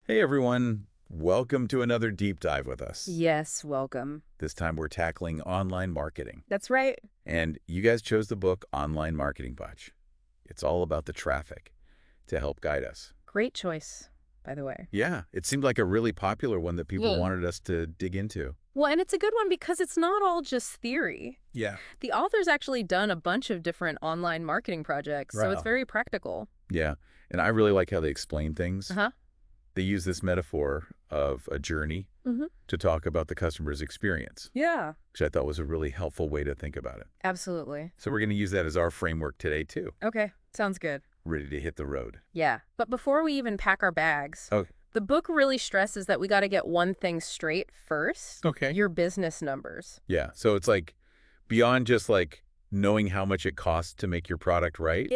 Hey everyone, welcome to another deep dive with us. Yes, welcome. This time we're tackling online marketing. That's right. And you guys chose the book Online Marketing Bunch. It's all about the traffic to help guide us. Great choice, by the way. Yeah, it seemed like a really popular one that people Yeah. wanted us to dig into. Well, and it's a good one because it's not all just theory. Yeah. The author's actually done a bunch of different online marketing projects, so it's Wow. very practical. Yeah, and I really like how they explain things. Uh-huh. They use this metaphor of a journey Mm-hmm. to talk about the customer's experience, Yeah. which I thought was a really helpful way to think about it. Absolutely. So we're going to use that as our framework today too. Okay, sounds good. Ready to hit the road. Yeah. But before we even pack our bags, Okay. the book really stresses that we got to get one thing straight first. Okay. Your business numbers. Yeah. So it's like beyond just like knowing how much it costs to make your product right.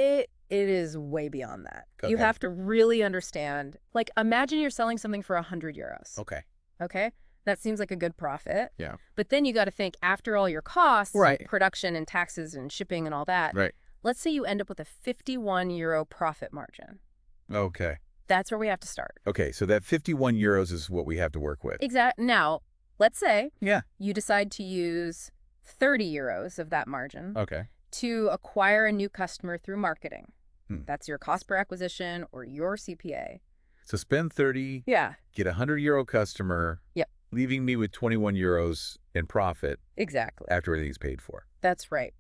It is way beyond that. You Okay. have to really understand. Like, imagine you're selling something for 100 euros. Okay. Okay? That seems like a good profit. Yeah. But then you got to think after all your costs, Right. production and taxes and shipping and all that, Right. let's say you end up with a 51 euro profit margin. Okay. That's where we have to start. Okay. So that 51 euros is what we have to work with. Now, let's say Yeah. you decide to use 30 euros of that margin Okay. to acquire a new customer through marketing. Hmm. That's your cost per acquisition or your CPA. So spend 30, Yeah. get a 100 euro customer. Yep. Leaving me with 21 euros in profit Exactly. after everything's paid for. That's right.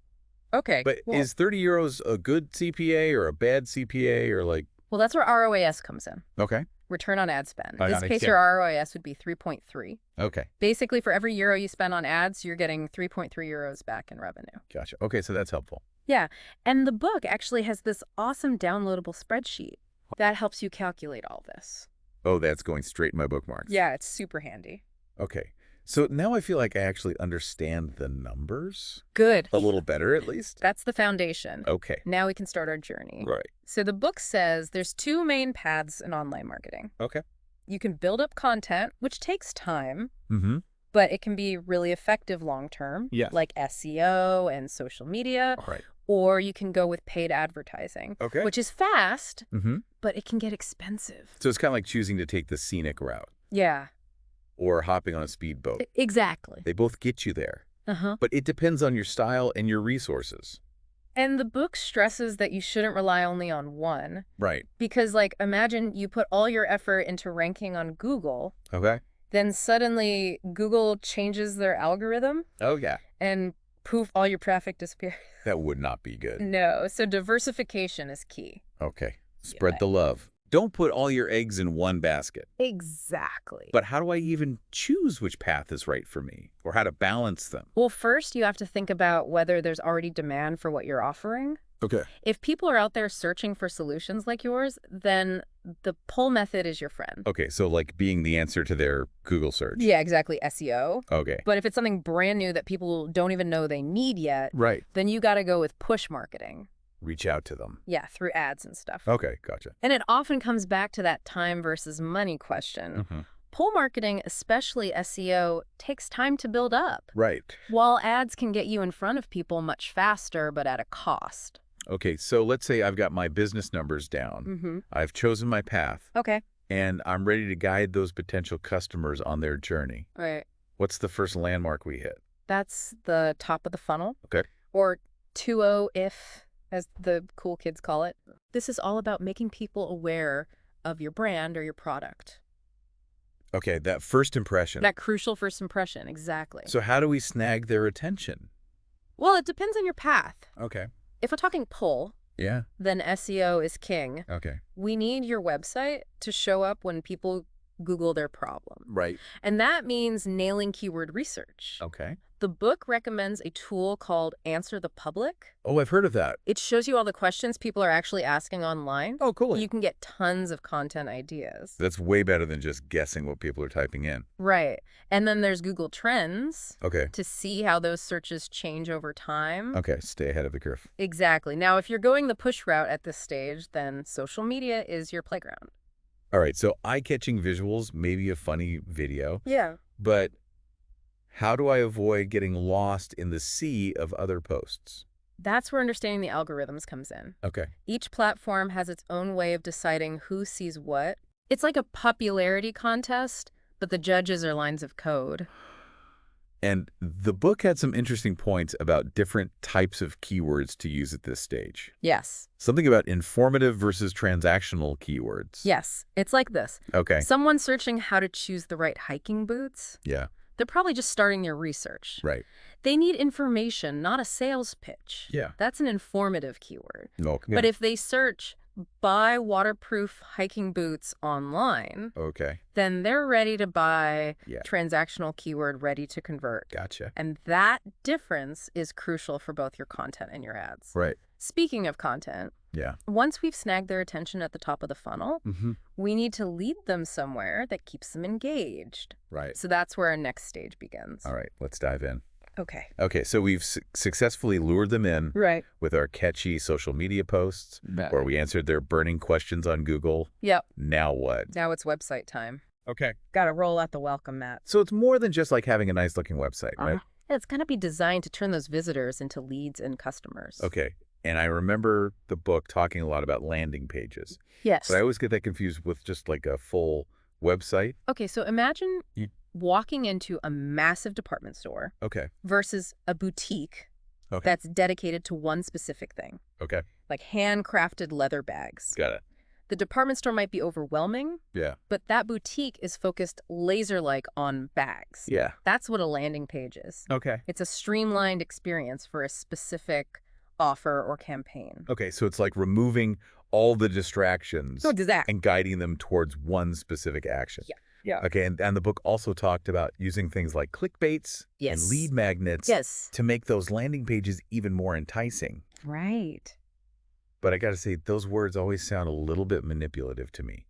Okay. But is 30 euros a good CPA or a bad CPA or like, Well, that's where ROAS comes in. okay. Return on ad spend. Oh, In this yeah, case, yeah. your ROAS would be 3.3. Okay. Basically, for every euro you spend on ads, you're getting 3.3 euros back in revenue. Gotcha. Okay. So that's helpful. Yeah. And the book actually has this awesome downloadable spreadsheet that helps you calculate all this. Oh, that's going straight in my bookmarks. Yeah, it's super handy. Okay. So now I feel like I actually understand the numbers Good. a little better, at least. That's the foundation. Okay. Now we can start our journey. Right. So the book says there's two main paths in online marketing. Okay. You can build up content, which takes time, Mm-hmm. but it can be really effective long term, Yes. like SEO and social media, All right. or you can go with paid advertising, Okay. which is fast, Mm-hmm. but it can get expensive. So it's kind of like choosing to take the scenic route Yeah, or hopping on a speedboat. exactly. They both get you there, Uh-huh. but it depends on your style and your resources. And the book stresses that you shouldn't rely only on one, Right. because like imagine you put all your effort into ranking on Google, Okay. then suddenly Google changes their algorithm Oh, yeah. and poof, all your traffic disappears. That would not be good. No, so diversification is key. Okay. Spread Yeah. the love. Don't put all your eggs in one basket. Exactly. But how do I even choose which path is right for me or how to balance them? Well, first you have to think about whether there's already demand for what you're offering. Okay. If people are out there searching for solutions like yours, then the pull method is your friend. Okay, so like being the answer to their Google search. Yeah, exactly, SEO. Okay. But if it's something brand new that people don't even know they need yet, Right. then you got to go with push marketing. Reach out to them. Yeah, through ads and stuff. Okay, gotcha. And it often comes back to that time versus money question. Mm-hmm. Pull marketing, especially SEO, takes time to build up, Right. while ads can get you in front of people much faster, but at a cost. Okay, so let's say I've got my business numbers down. Mm-hmm. I've chosen my path, Okay. and I'm ready to guide those potential customers on their journey. Right. What's the first landmark we hit? That's the top of the funnel. Okay. Or 2.0 if, as the cool kids call it. This is all about making people aware of your brand or your product. Okay, that first impression. That crucial first impression, exactly. So how do we snag their attention? Well, it depends on your path. Okay. If we're talking pull, Yeah. then SEO is king. Okay. We need your website to show up when people Google their problem. Right. And that means nailing keyword research. Okay. The book recommends a tool called Answer the Public. Oh, I've heard of that. It shows you all the questions people are actually asking online. Oh, cool. You can get tons of content ideas. That's way better than just guessing what people are typing in. Right. And then there's Google Trends Okay. to see how those searches change over time. Okay, stay ahead of the curve. Exactly. Now, if you're going the push route at this stage, then social media is your playground. All right, so eye-catching visuals, maybe a funny video, Yeah. but how do I avoid getting lost in the sea of other posts? That's where understanding the algorithms comes in. Okay. Each platform has its own way of deciding who sees what It's like a popularity contest, but the judges are lines of code. And the book had some interesting points about different types of keywords to use at this stage. Yes. Something about informative versus transactional keywords. Yes. It's like this. Okay. Someone searching how to choose the right hiking boots, Yeah. they're probably just starting their research. Right. They need information, not a sales pitch. Yeah. That's an informative keyword. No. But if they search buy waterproof hiking boots online, Okay. then they're ready to buy Yeah. transactional keyword ready to convert. Gotcha. And that difference is crucial for both your content and your ads. Right. Speaking of content, Yeah. once we've snagged their attention at the top of the funnel, Mm-hmm. we need to lead them somewhere that keeps them engaged. Right. So that's where our next stage begins. All right. Let's dive in. Okay. Okay. So we've successfully lured them in Right. with our catchy social media posts, or we answered their burning questions on Google. Yep. Now what? Now it's website time. Okay. Got to roll out the welcome mat. So it's more than just like having a nice looking website, right? It's going to be designed to turn those visitors into leads and customers. Okay. And I remember the book talking a lot about landing pages. Yes. But I always get that confused with just like a full website. Okay, so imagine You- walking into a massive department store Okay. versus a boutique Okay. that's dedicated to one specific thing, Okay. like handcrafted leather bags. Got it. The department store might be overwhelming, Yeah. but that boutique is focused laser-like on bags. Yeah. That's what a landing page is. Okay. It's a streamlined experience for a specific offer or campaign. Okay. So it's like removing all the distractions So does that. and guiding them towards one specific action. Yeah. Yeah. Okay. And the book also talked about using things like clickbaits Yes. and lead magnets Yes. to make those landing pages even more enticing. Right. But I got to say, those words always sound a little bit manipulative to me.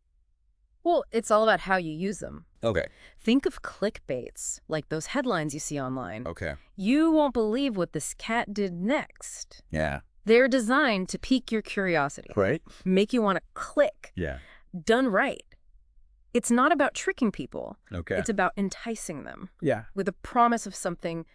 Well, it's all about how you use them. Okay. Think of clickbaits, like those headlines you see online. Okay. You won't believe what this cat did next. Yeah. They're designed to pique your curiosity, Right? make you want to click. Yeah. Done right. It's not about tricking people. Okay. It's about enticing them Yeah. with a promise of something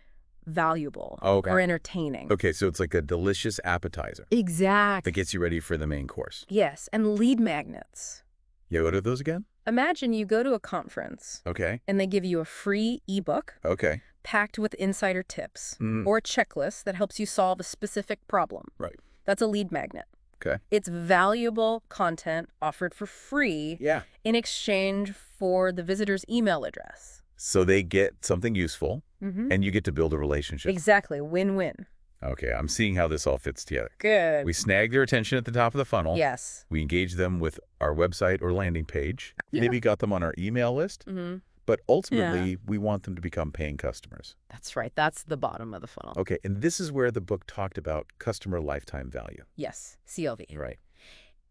valuable Okay. or entertaining. Okay, so it's like a delicious appetizer Exactly. that gets you ready for the main course. Yes, and lead magnets. Yeah, what are those again? Imagine you go to a conference Okay. and they give you a free ebook Okay. packed with insider tips Mm. or a checklist that helps you solve a specific problem. Right. That's a lead magnet. Okay. It's valuable content offered for free Yeah. in exchange for the visitor's email address. So they get something useful, Mm-hmm. and you get to build a relationship. Exactly. Win-win. Okay, I'm seeing how this all fits together. Good. We snag their attention at the top of the funnel. Yes. We engage them with our website or landing page. Yeah. Maybe got them on our email list. Mm-hmm. But ultimately, we want them to become paying customers. That's right. That's the bottom of the funnel. Okay, and this is where the book talked about customer lifetime value. Yes. CLV. Right.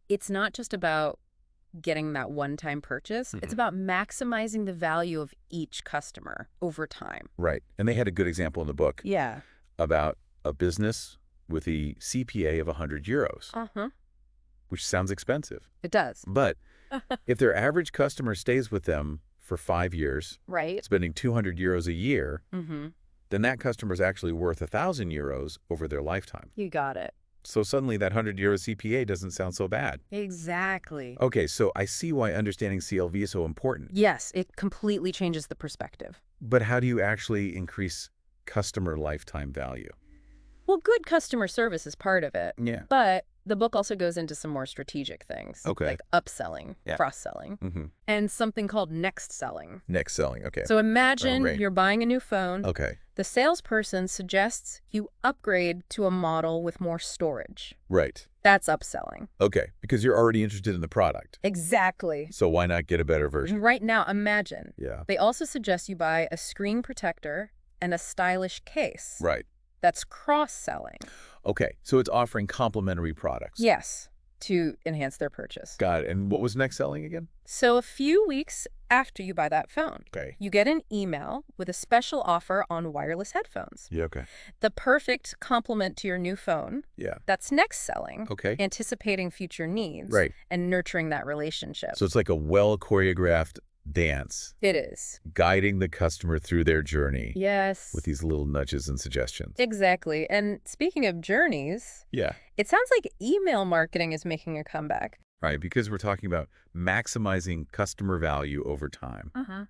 It's not just about getting that one-time purchase. It's about maximizing the value of each customer over time. Right. And they had a good example in the book Yeah. about a business with a CPA of 100 euros, Uh-huh. which sounds expensive. It does. But if their average customer stays with them for 5 years, Right. spending 200 euros a year, Mm-hmm. then that customer is actually worth 1,000 euros over their lifetime. You got it. So suddenly that 100 euro CPA doesn't sound so bad. Exactly. Okay, so I see why understanding CLV is so important. Yes, it completely changes the perspective. But how do you actually increase customer lifetime value? Well, good customer service is part of it, Yeah. but the book also goes into some more strategic things, Okay. like upselling, Yeah. cross-selling, Mm-hmm. and something called next selling. Next selling. Okay. So imagine right. you're buying a new phone. Okay. The salesperson suggests you upgrade to a model with more storage. Right. That's upselling. Okay. Because you're already interested in the product. Exactly. So why not get a better version? Right now, imagine. Yeah. They also suggest you buy a screen protector and a stylish case. Right. That's cross-selling. Okay. So it's offering complementary products. Yes, to enhance their purchase. Got it. And what was next selling again? So a few weeks after you buy that phone, Okay. you get an email with a special offer on wireless headphones. Yeah. Okay. The perfect complement to your new phone. Yeah. That's next selling. Okay. Anticipating future needs. Right. And nurturing that relationship. So it's like a well choreographed dance, It is. guiding the customer through their journey Yes. with these little nudges and suggestions. Exactly. And speaking of journeys, Yeah. it sounds like email marketing is making a comeback. right? Because we're talking about maximizing customer value over time. Uh-huh.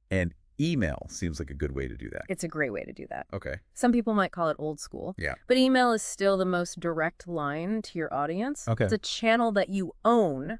And email seems like a good way to do that. It's a great way to do that. Okay. Some people might call it old school. Yeah. But email is still the most direct line to your audience. Okay. It's a channel that you own,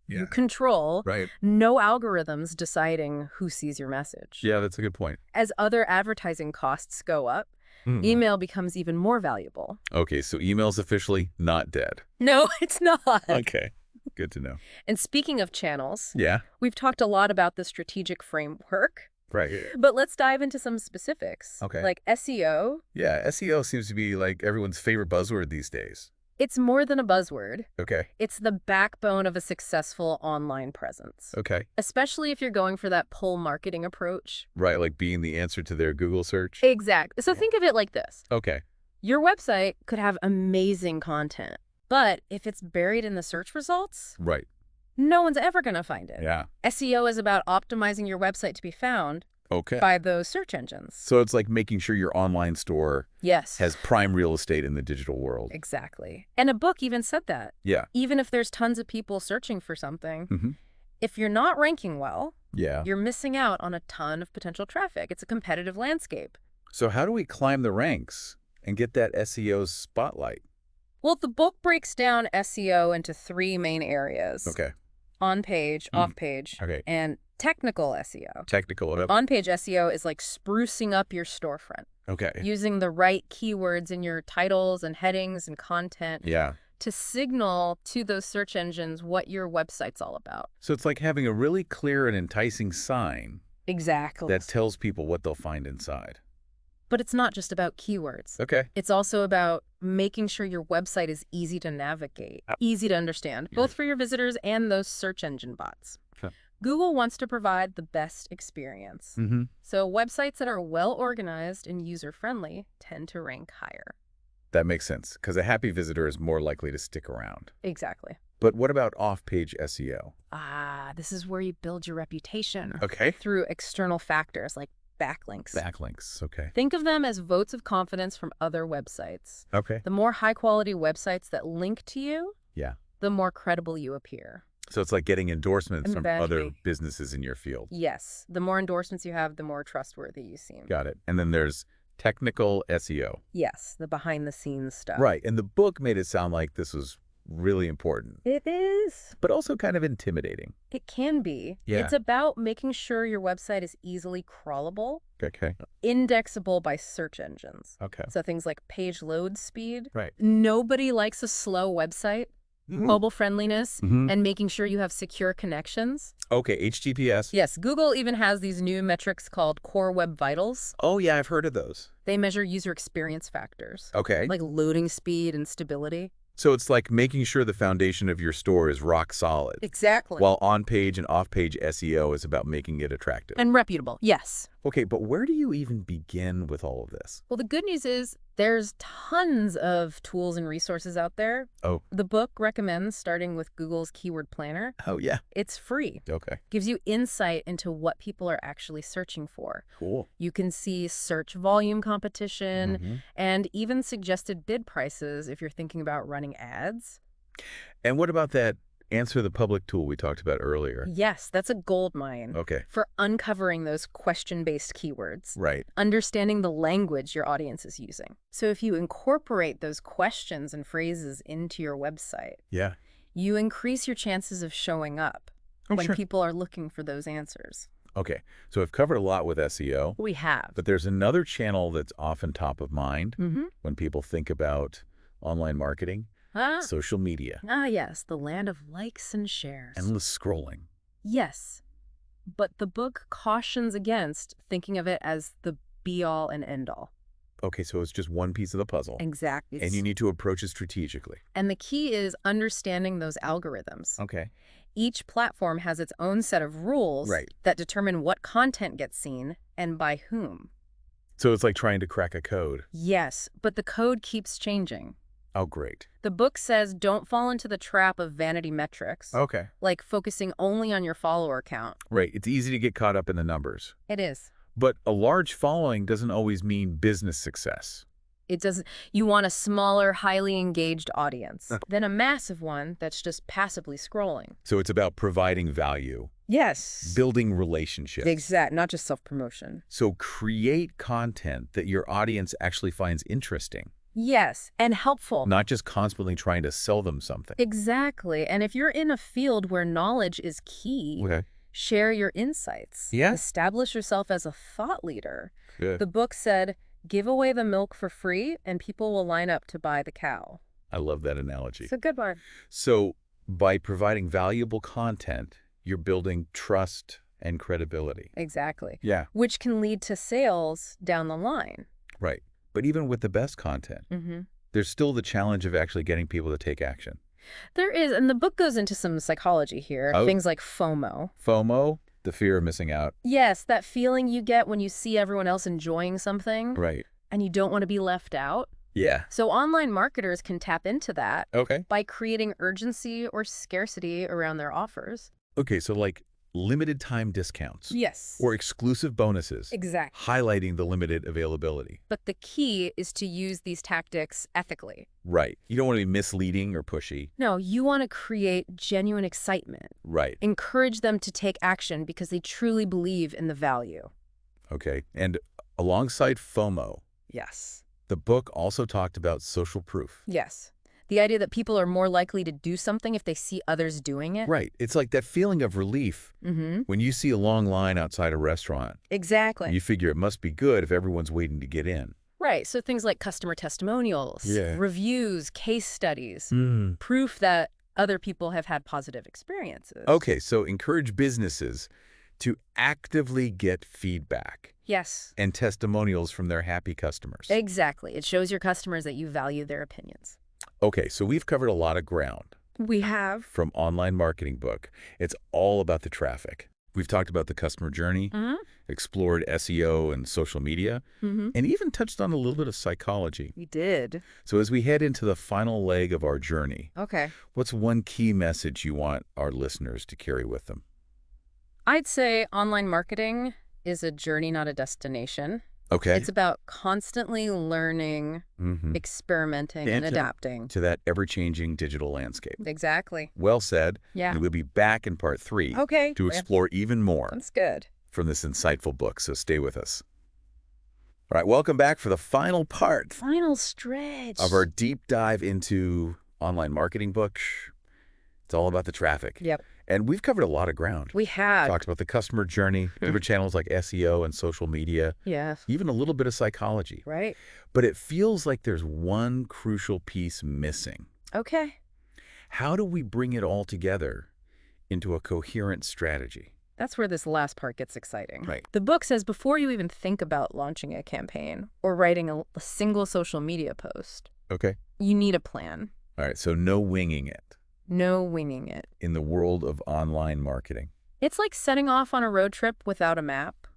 you control, Right. no algorithms deciding who sees your message. Yeah, that's a good point. As other advertising costs go up, email becomes even more valuable. Okay, so email's officially not dead. No, it's not. Okay. Good to know. And speaking of channels, Yeah. we've talked a lot about the strategic framework, Right. but let's dive into some specifics. Okay. Like SEO, Yeah, SEO seems to be like everyone's favorite buzzword these days. it's more than a buzzword. Okay. It's the backbone of a successful online presence, Okay. especially if you're going for that pull marketing approach. Right, like being the answer to their Google search. Exactly. So think of it like this. Okay. Your website could have amazing content, but if it's buried in the search results, Right. no one's ever going to find it. Yeah. SEO is about optimizing your website to be found Okay. by those search engines. So it's like making sure your online store Yes. has prime real estate in the digital world. Exactly. And a book even said that. Yeah. Even if there's tons of people searching for something, Mm-hmm. if you're not ranking well, Yeah. you're missing out on a ton of potential traffic. It's a competitive landscape. So how do we climb the ranks and get that SEO spotlight? Well, the book breaks down SEO into three main areas. Okay. On-page, off-page, Okay. and technical SEO. Technical. On-page SEO is like sprucing up your storefront, Okay. using the right keywords in your titles and headings and content Yeah. to signal to those search engines what your website's all about. So it's like having a really clear and enticing sign Exactly. that tells people what they'll find inside. But it's not just about keywords. Okay. It's also about making sure your website is easy to navigate, easy to understand, both for your visitors and those search engine bots. Okay. Google wants to provide the best experience. Mm-hmm. So websites that are well organized and user-friendly tend to rank higher. That makes sense, because a happy visitor is more likely to stick around. Exactly. But what about off-page SEO? This is where you build your reputation Okay. through external factors like backlinks. Backlinks. Okay. Think of them as votes of confidence from other websites. Okay. The more high-quality websites that link to you, Yeah. the more credible you appear. So it's like getting endorsements from other Exactly. businesses in your field. Yes, the more endorsements you have, the more trustworthy you seem. Got it. And then there's technical SEO. Yes, the behind-the-scenes stuff. Right. And the book made it sound like this was really important, It is. but also kind of intimidating. It can be. Yeah. It's about making sure your website is easily crawlable, Okay. indexable by search engines. Okay. So things like page load speed. Right. Nobody likes a slow website. Mobile friendliness, Mhm. and making sure you have secure connections. Okay. HTTPS. Yes, Google even has these new metrics called Core Web Vitals. Oh, yeah. I've heard of those. They measure user experience factors, Okay. like loading speed and stability. So it's like making sure the foundation of your store is rock solid, Exactly. while on-page and off-page SEO is about making it attractive. And reputable, yes. Okay, but where do you even begin with all of this? Well, the good news is there's tons of tools and resources out there. Oh. The book recommends starting with Google's Keyword Planner. Oh, yeah. It's free. Okay. Gives you insight into what people are actually searching for. Cool. You can see search volume competition Mhm. and even suggested bid prices if you're thinking about running ads. And what about that answer the public tool we talked about earlier? Yes, that's a gold mine Okay. for uncovering those question-based keywords. Right. Understanding the language your audience is using. So if you incorporate those questions and phrases into your website, Yeah. you increase your chances of showing up when sure. people are looking for those answers. Okay. So I've covered a lot with SEO, We have. but there's another channel that's often top of mind Mm-hmm. when people think about online marketing, social media, Yes, the land of likes and shares. endless scrolling. Yes, but the book cautions against thinking of it as the be-all and end-all. Okay, so it's just one piece of the puzzle, Exactly. and you need to approach it strategically. And the key is understanding those algorithms. Okay. Each platform has its own set of rules Right. that determine what content gets seen and by whom. So it's like trying to crack a code. Yes, but the code keeps changing. Oh, great. The book says don't fall into the trap of vanity metrics, Okay. like focusing only on your follower count. Right. It's easy to get caught up in the numbers. It is. But a large following doesn't always mean business success. It doesn't, you want a smaller, highly engaged audience Huh. than a massive one that's just passively scrolling. So it's about providing value, Yes. building relationships. Exact, not just self-promotion. So create content that your audience actually finds interesting, Yes, and helpful. not just constantly trying to sell them something. Exactly. And if you're in a field where knowledge is key, Okay. share your insights. Yeah. Establish yourself as a thought leader. Good. The book said, give away the milk for free and people will line up to buy the cow. I love that analogy. It's a good one. So by providing valuable content, you're building trust and credibility. Exactly. Yeah. Which can lead to sales down the line. Right. But even with the best content, there's still the challenge of actually getting people to take action. There is, and the book goes into some psychology here, Oh. things like FOMO. FOMO, the fear of missing out. Yes, that feeling you get when you see everyone else enjoying something Right. and you don't want to be left out. Yeah. So online marketers can tap into that Okay. by creating urgency or scarcity around their offers. Okay, so like limited time discounts Yes. or exclusive bonuses, Exactly. highlighting the limited availability. But the key is to use these tactics ethically. Right. You don't want to be misleading or pushy. No, you want to create genuine excitement. Right. Encourage them to take action because they truly believe in the value. Okay. And alongside FOMO, Yes. the book also talked about social proof. Yes. The idea that people are more likely to do something if they see others doing it. Right. It's like that feeling of relief when you see a long line outside a restaurant. Exactly. You figure it must be good if everyone's waiting to get in. Right. So things like customer testimonials, Yeah. reviews, case studies, proof that other people have had positive experiences. Okay, so encourage businesses to actively get feedback Yes. and testimonials from their happy customers. Exactly. It shows your customers that you value their opinions. Okay, so we've covered a lot of ground We have. from Online Marketing Book. It's all about the traffic. We've talked about the customer journey, explored SEO and social media, and even touched on a little bit of psychology. We did. So as we head into the final leg of our journey, Okay. what's one key message you want our listeners to carry with them? I'd say online marketing is a journey, not a destination. Okay. It's about constantly learning, experimenting, and adapting. To that ever-changing digital landscape. Exactly. Well said. Yeah. And we'll be back in part 3 Okay. to explore even more That's good. from this insightful book, so stay with us. All right, welcome back for the final part Final stretch. of our deep dive into Online Marketing Book. It's all about the traffic. Yep. And we've covered a lot of ground. We have. Talked about the customer journey, different channels like SEO and social media, Yes. even a little bit of psychology. Right. But it feels like there's one crucial piece missing. Okay. How do we bring it all together into a coherent strategy? That's where this last part gets exciting. Right. The book says before you even think about launching a campaign or writing a single social media post, Okay. you need a plan. All right, so no winging it No winging it. in the world of online marketing. It's like setting off on a road trip without a map.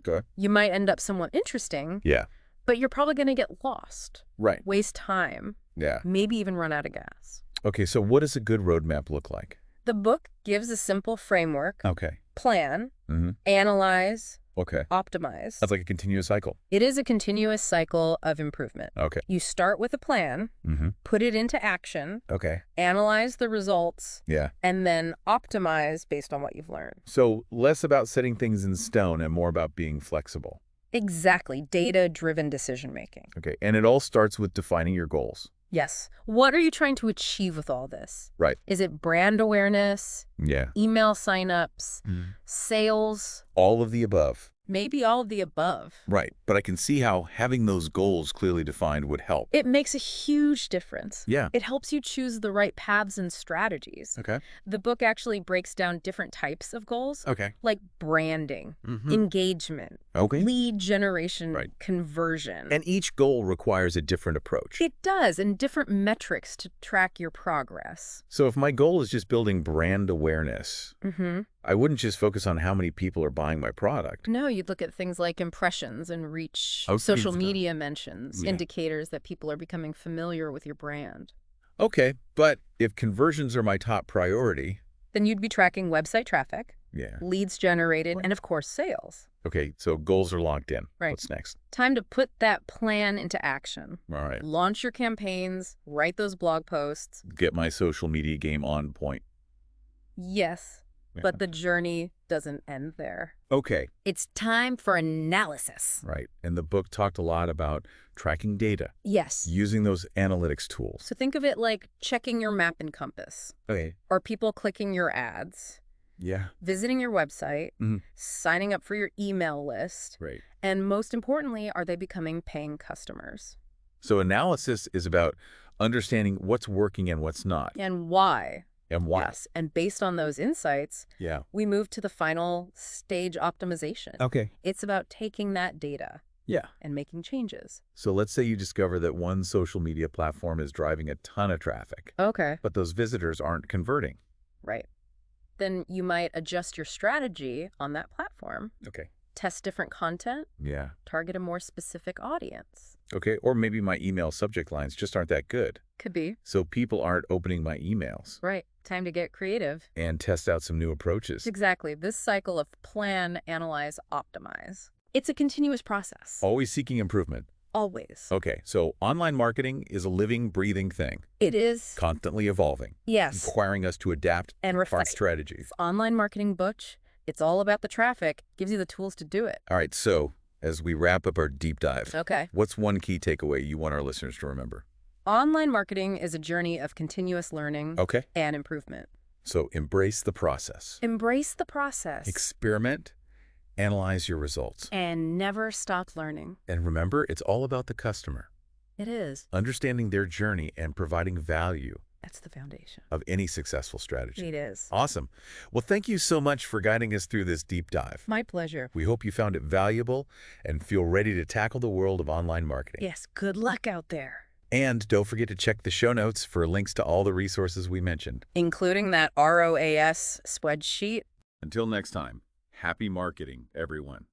Okay. You might end up somewhat interesting, Yeah. but you're probably going to get lost, Right. waste time, Yeah. maybe even run out of gas. Okay, so what does a good roadmap look like? The book gives a simple framework, Okay. plan, Mm-hmm. analyze, Okay. optimize. That's like a continuous cycle. It is a continuous cycle of improvement. Okay. You start with a plan, Mm-hmm. put it into action, Okay. analyze the results, Yeah. and then optimize based on what you've learned. So less about setting things in stone and more about being flexible. Exactly. Data-driven decision-making. Okay. And it all starts with defining your goals. Yes. What are you trying to achieve with all this? Right. Is it brand awareness, Yeah. email signups, sales, All of the above. maybe all of the above? Right. But I can see how having those goals clearly defined would help. It makes a huge difference. Yeah. It helps you choose the right paths and strategies. Okay. The book actually breaks down different types of goals, Okay. like branding, Mm-hmm. engagement, Okay. lead generation, Right. conversion. And each goal requires a different approach. It does, and different metrics to track your progress. So if my goal is just building brand awareness, I wouldn't just focus on how many people are buying my product. No, you'd look at things like impressions and reach, Okay, social so- media mentions, Yeah. indicators that people are becoming familiar with your brand. Okay, but if conversions are my top priority, Then you'd be tracking website traffic, Yeah. leads generated, and of course, sales. Okay, so goals are locked in. Right. What's next? Time to put that plan into action. All right. Launch your campaigns, write those blog posts. Get my social media game on point. Yes, but the journey doesn't end there. Okay. It's time for analysis. Right. And the book talked a lot about tracking data, Yes. using those analytics tools. So think of it like checking your map and compass, Okay. or people clicking your ads, Yeah. visiting your website, Mhm. signing up for your email list, Right. and most importantly, are they becoming paying customers? So analysis is about understanding what's working and what's not, And why? and why. Yes. And based on those insights, Yeah. we move to the final stage, optimization. Okay. It's about taking that data Yeah. and making changes. So let's say you discover that one social media platform is driving a ton of traffic, Okay. but those visitors aren't converting. Right. Then you might adjust your strategy on that platform, Okay. test different content, Yeah. target a more specific audience. Okay. Or maybe my email subject lines just aren't that good. Could be. So people aren't opening my emails. Right. Time to get creative. And test out some new approaches. Exactly. This cycle of plan, analyze, optimize. It's a continuous process. Always seeking improvement. Always. Okay, so online marketing is a living, breathing thing, It is. constantly evolving, Yes. requiring us to adapt And our refine. strategies. Online marketing, Butch. It's all about the traffic. Gives you the tools to do it. All right, so as we wrap up our deep dive, Okay. what's one key takeaway you want our listeners to remember? Online marketing is a journey of continuous learning Okay, and improvement. so embrace the process. Embrace the process. Experiment, analyze your results. And never stop learning. And remember, it's all about the customer, It is. understanding their journey and providing value That's the foundation. of any successful strategy. It is. Awesome. Well, thank you so much for guiding us through this deep dive. My pleasure. We hope you found it valuable and feel ready to tackle the world of online marketing. Yes, good luck out there. And don't forget to check the show notes for links to all the resources we mentioned. Including that ROAS spreadsheet. Until next time, happy marketing, everyone.